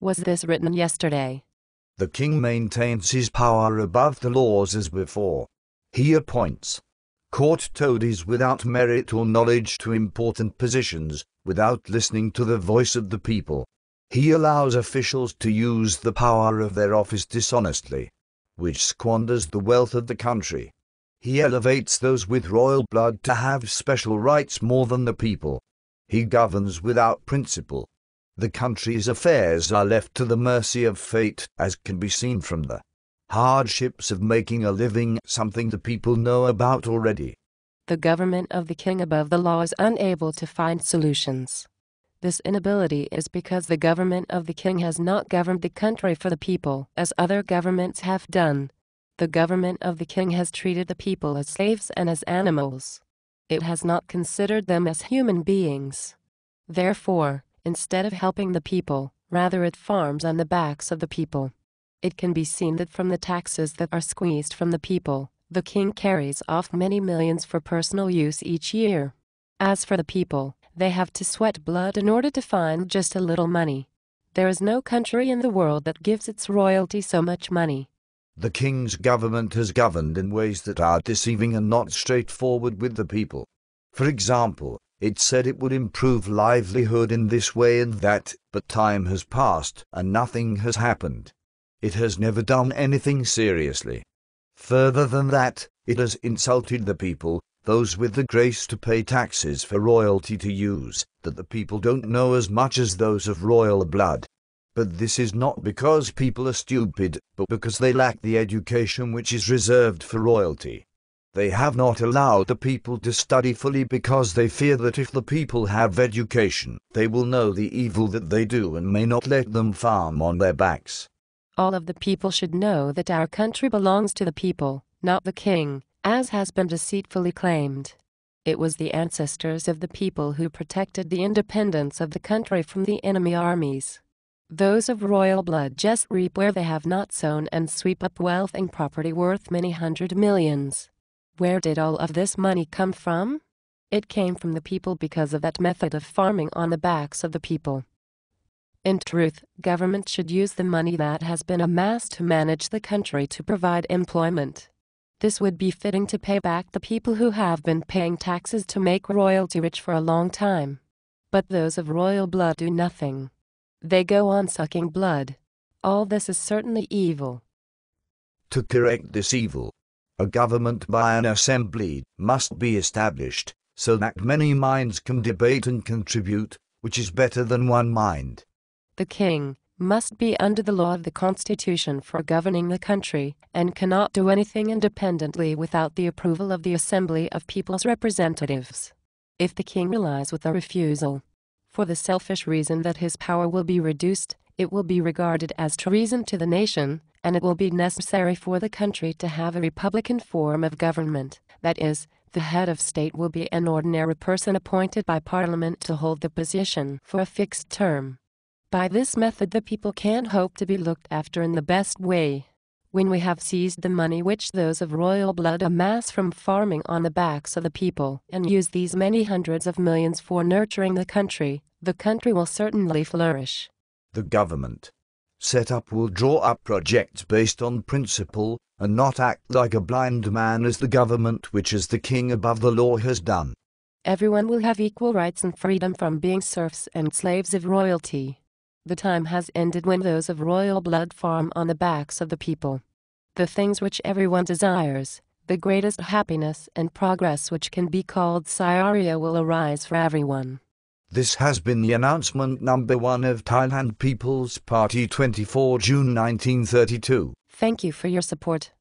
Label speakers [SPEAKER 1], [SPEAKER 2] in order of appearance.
[SPEAKER 1] Was this written yesterday?
[SPEAKER 2] The king maintains his power above the laws as before. He appoints court toadies without merit or knowledge to important positions, without listening to the voice of the people. He allows officials to use the power of their office dishonestly, which squanders the wealth of the country. He elevates those with royal blood to have special rights more than the people. He governs without principle. The country's affairs are left to the mercy of fate, as can be seen from the hardships of making a living, something the people know about already.
[SPEAKER 1] The government of the king above the law is unable to find solutions. This inability is because the government of the king has not governed the country for the people as other governments have done. The government of the king has treated the people as slaves and as animals. It has not considered them as human beings. Therefore, instead of helping the people, rather it farms on the backs of the people. It can be seen that from the taxes that are squeezed from the people, the king carries off many millions for personal use each year. As for the people, they have to sweat blood in order to find just a little money. There is no country in the world that gives its royalty so much money.
[SPEAKER 2] The king's government has governed in ways that are deceiving and not straightforward with the people. For example, it said it would improve livelihood in this way and that, but time has passed and nothing has happened. It has never done anything seriously. Further than that, it has insulted the people, those with the grace to pay taxes for royalty to use, that the people don't know as much as those of royal blood. But this is not because people are stupid, but because they lack the education which is reserved for royalty. They have not allowed the people to study fully because they fear that if the people have education, they will know the evil that they do and may not let them farm on their backs.
[SPEAKER 1] All of the people should know that our country belongs to the people, not the king, as has been deceitfully claimed. It was the ancestors of the people who protected the independence of the country from the enemy armies. Those of royal blood just reap where they have not sown and sweep up wealth and property worth many hundred millions. Where did all of this money come from? It came from the people because of that method of farming on the backs of the people. In truth, government should use the money that has been amassed to manage the country to provide employment. This would be fitting to pay back the people who have been paying taxes to make royalty rich for a long time. But those of royal blood do nothing. They go on sucking blood. All this is certainly evil.
[SPEAKER 2] To correct this evil, a government by an assembly must be established, so that many minds can debate and contribute, which is better than one mind.
[SPEAKER 1] The king must be under the law of the constitution for governing the country, and cannot do anything independently without the approval of the assembly of people's representatives. If the king relies with a refusal, for the selfish reason that his power will be reduced, it will be regarded as treason to the nation, and it will be necessary for the country to have a republican form of government, that is, the head of state will be an ordinary person appointed by Parliament to hold the position for a fixed term. By this method the people can hope to be looked after in the best way. When we have seized the money which those of royal blood amass from farming on the backs of the people and use these many hundreds of millions for nurturing the country will certainly flourish.
[SPEAKER 2] The government set up will draw up projects based on principle, and not act like a blind man as the government which is the king above the law has done.
[SPEAKER 1] Everyone will have equal rights and freedom from being serfs and slaves of royalty. The time has ended when those of royal blood farm on the backs of the people. The things which everyone desires, the greatest happiness and progress which can be called Syria will arise for everyone.
[SPEAKER 2] This has been the announcement number 1 of Thailand People's Party 24 June 1932.
[SPEAKER 1] Thank you for your support.